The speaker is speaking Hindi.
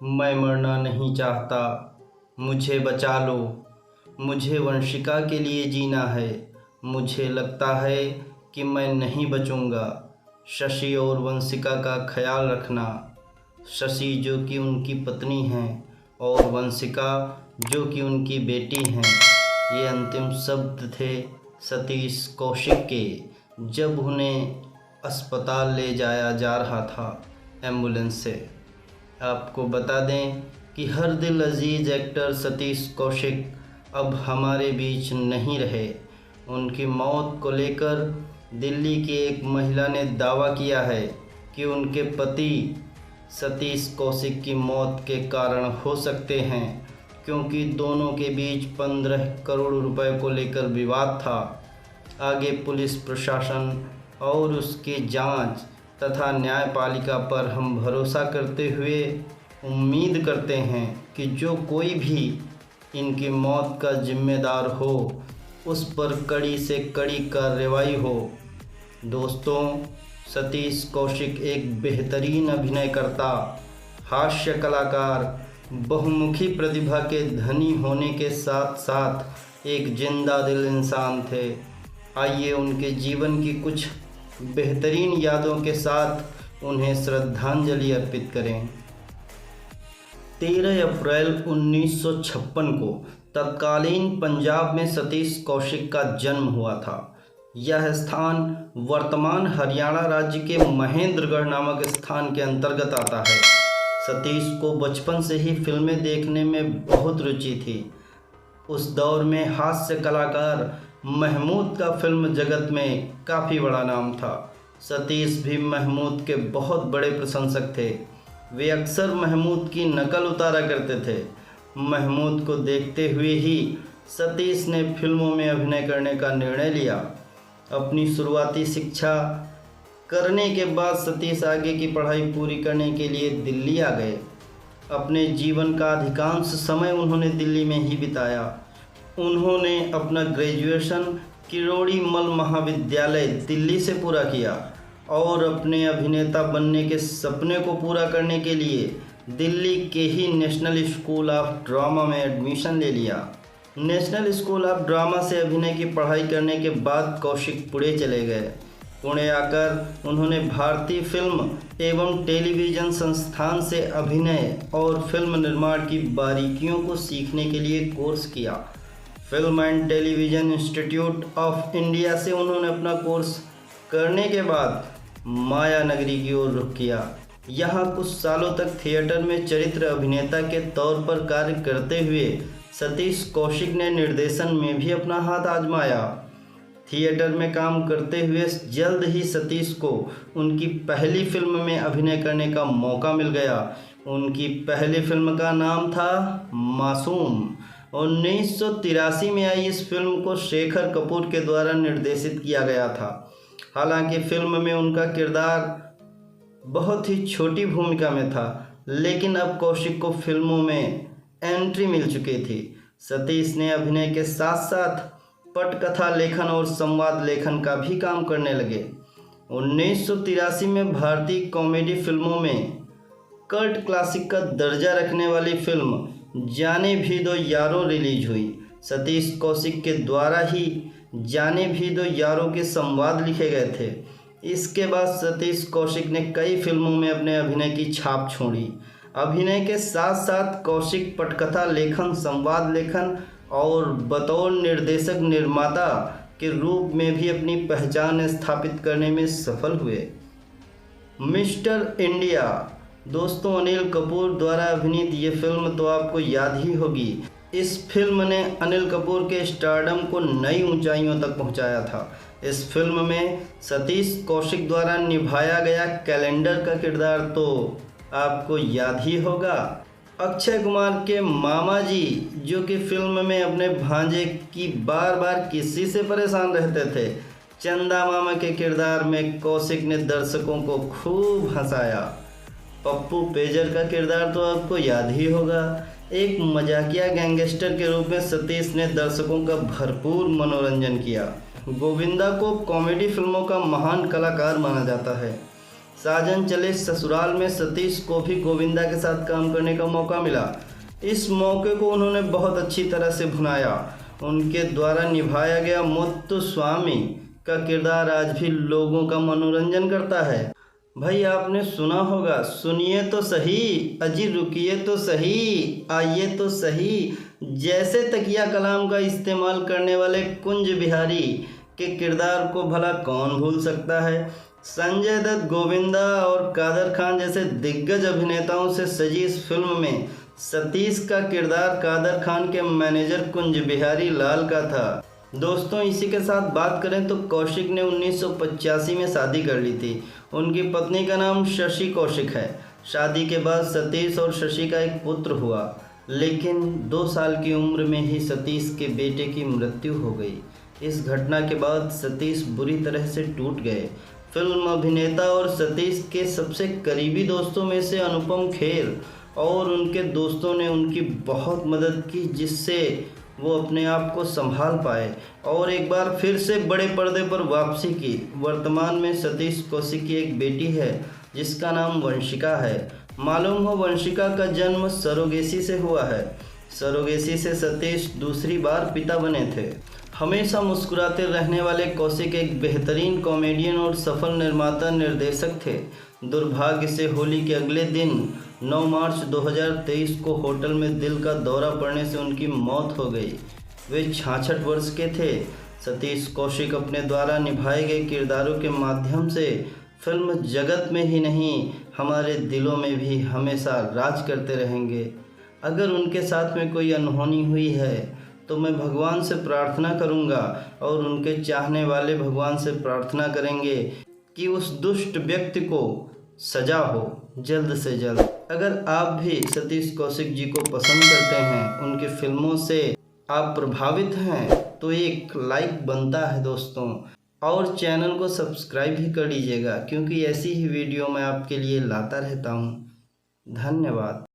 मैं मरना नहीं चाहता, मुझे बचा लो। मुझे वंशिका के लिए जीना है। मुझे लगता है कि मैं नहीं बचूंगा। शशि और वंशिका का ख्याल रखना। शशि जो कि उनकी पत्नी हैं और वंशिका जो कि उनकी बेटी हैं। ये अंतिम शब्द थे सतीश कौशिक के जब उन्हें अस्पताल ले जाया जा रहा था एम्बुलेंस से। आपको बता दें कि हर दिल अजीज़ एक्टर सतीश कौशिक अब हमारे बीच नहीं रहे। उनकी मौत को लेकर दिल्ली की एक महिला ने दावा किया है कि उनके पति सतीश कौशिक की मौत के कारण हो सकते हैं, क्योंकि दोनों के बीच 15 करोड़ रुपए को लेकर विवाद था। आगे पुलिस प्रशासन और उसकी जांच तथा न्यायपालिका पर हम भरोसा करते हुए उम्मीद करते हैं कि जो कोई भी इनकी मौत का जिम्मेदार हो उस पर कड़ी से कड़ी कार्रवाई हो। दोस्तों, सतीश कौशिक एक बेहतरीन अभिनयकर्ता, हास्य कलाकार, बहुमुखी प्रतिभा के धनी होने के साथ साथ एक जिंदा दिल इंसान थे। आइए उनके जीवन की कुछ बेहतरीन यादों के साथ उन्हें श्रद्धांजलि अर्पित करें। 13 अप्रैल 1956 को तत्कालीन पंजाब में सतीश कौशिक का जन्म हुआ था। यह स्थान वर्तमान हरियाणा राज्य के महेंद्रगढ़ नामक स्थान के अंतर्गत आता है। सतीश को बचपन से ही फिल्में देखने में बहुत रुचि थी। उस दौर में हास्य कलाकार महमूद का फिल्म जगत में काफ़ी बड़ा नाम था। सतीश भी महमूद के बहुत बड़े प्रशंसक थे। वे अक्सर महमूद की नकल उतारा करते थे। महमूद को देखते हुए ही सतीश ने फिल्मों में अभिनय करने का निर्णय लिया। अपनी शुरुआती शिक्षा करने के बाद सतीश आगे की पढ़ाई पूरी करने के लिए दिल्ली आ गए। अपने जीवन का अधिकांश समय उन्होंने दिल्ली में ही बिताया। उन्होंने अपना ग्रेजुएशन किरोड़ी मल महाविद्यालय दिल्ली से पूरा किया और अपने अभिनेता बनने के सपने को पूरा करने के लिए दिल्ली के ही नेशनल स्कूल ऑफ ड्रामा में एडमिशन ले लिया। नेशनल स्कूल ऑफ ड्रामा से अभिनय की पढ़ाई करने के बाद कौशिक पुणे चले गए। पुणे आकर उन्होंने भारतीय फिल्म एवं टेलीविज़न संस्थान से अभिनय और फिल्म निर्माण की बारीकियों को सीखने के लिए कोर्स किया। Film and television institute of India से उन्होंने अपना कोर्स करने के बाद माया नगरी की ओर रुख किया। यहाँ कुछ सालों तक थिएटर में चरित्र अभिनेता के तौर पर कार्य करते हुए सतीश कौशिक ने निर्देशन में भी अपना हाथ आजमाया। थिएटर में काम करते हुए जल्द ही सतीश को उनकी पहली फिल्म में अभिनय करने का मौका मिल गया। उनकी पहली फिल्म का नाम था मासूम। 1983 में आई इस फिल्म को शेखर कपूर के द्वारा निर्देशित किया गया था। हालांकि फिल्म में उनका किरदार बहुत ही छोटी भूमिका में था, लेकिन अब कौशिक को फिल्मों में एंट्री मिल चुकी थी। सतीश ने अभिनय के साथ साथ पटकथा लेखन और संवाद लेखन का भी काम करने लगे। 1983 में भारतीय कॉमेडी फिल्मों में कल्ट क्लासिक का दर्जा रखने वाली फिल्म जाने भी दो यारों रिलीज हुई। सतीश कौशिक के द्वारा ही जाने भी दो यारों के संवाद लिखे गए थे। इसके बाद सतीश कौशिक ने कई फिल्मों में अपने अभिनय की छाप छोड़ी। अभिनय के साथ साथ कौशिक पटकथा लेखन, संवाद लेखन और बतौर निर्देशक निर्माता के रूप में भी अपनी पहचान स्थापित करने में सफल हुए। मिस्टर इंडिया, दोस्तों अनिल कपूर द्वारा अभिनीत ये फिल्म तो आपको याद ही होगी। इस फिल्म ने अनिल कपूर के स्टारडम को नई ऊंचाइयों तक पहुंचाया था। इस फिल्म में सतीश कौशिक द्वारा निभाया गया कैलेंडर का किरदार तो आपको याद ही होगा। अक्षय कुमार के मामा जी, जो कि फिल्म में अपने भांजे की बार बार किसी से परेशान रहते थे, चंदा मामा के किरदार में कौशिक ने दर्शकों को खूब हंसाया। पप्पू पेजर का किरदार तो आपको याद ही होगा। एक मजाकिया गैंगस्टर के रूप में सतीश ने दर्शकों का भरपूर मनोरंजन किया। गोविंदा को कॉमेडी फिल्मों का महान कलाकार माना जाता है। साजन चले ससुराल में सतीश को भी गोविंदा के साथ काम करने का मौका मिला। इस मौके को उन्होंने बहुत अच्छी तरह से भुनाया। उनके द्वारा निभाया गया मुत्तुस्वामी का किरदार आज भी लोगों का मनोरंजन करता है। भाई आपने सुना होगा, सुनिए तो सही, अजी रुकिए तो सही, आइए तो सही। जैसे तकिया कलाम का इस्तेमाल करने वाले कुंज बिहारी के किरदार को भला कौन भूल सकता है। संजय दत्त, गोविंदा और कादर खान जैसे दिग्गज अभिनेताओं से सजी इस फिल्म में सतीश का किरदार कादर खान के मैनेजर कुंज बिहारी लाल का था। दोस्तों इसी के साथ बात करें तो कौशिक ने 1985 में शादी कर ली थी। उनकी पत्नी का नाम शशि कौशिक है। शादी के बाद सतीश और शशि का एक पुत्र हुआ, लेकिन 2 साल की उम्र में ही सतीश के बेटे की मृत्यु हो गई। इस घटना के बाद सतीश बुरी तरह से टूट गए। फिल्म अभिनेता और सतीश के सबसे करीबी दोस्तों में से अनुपम खेर और उनके दोस्तों ने उनकी बहुत मदद की, जिससे वो अपने आप को संभाल पाए और एक बार फिर से बड़े पर्दे पर वापसी की। वर्तमान में सतीश कौशिक की एक बेटी है जिसका नाम वंशिका है। मालूम हो वंशिका का जन्म सरोगेसी से हुआ है। सरोगेसी से सतीश दूसरी बार पिता बने थे। हमेशा मुस्कुराते रहने वाले कौशिक एक बेहतरीन कॉमेडियन और सफल निर्माता निर्देशक थे। दुर्भाग्य से होली के अगले दिन 9 मार्च 2023 को होटल में दिल का दौरा पड़ने से उनकी मौत हो गई। वे 66 वर्ष के थे। सतीश कौशिक अपने द्वारा निभाए गए किरदारों के माध्यम से फिल्म जगत में ही नहीं, हमारे दिलों में भी हमेशा राज करते रहेंगे। अगर उनके साथ में कोई अनहोनी हुई है तो मैं भगवान से प्रार्थना करूंगा और उनके चाहने वाले भगवान से प्रार्थना करेंगे कि उस दुष्ट व्यक्ति को सजा हो जल्द से जल्द। अगर आप भी सतीश कौशिक जी को पसंद करते हैं, उनकी फिल्मों से आप प्रभावित हैं, तो एक लाइक बनता है दोस्तों, और चैनल को सब्सक्राइब भी कर लीजिएगा, क्योंकि ऐसी ही वीडियो मैं आपके लिए लाता रहता हूँ। धन्यवाद।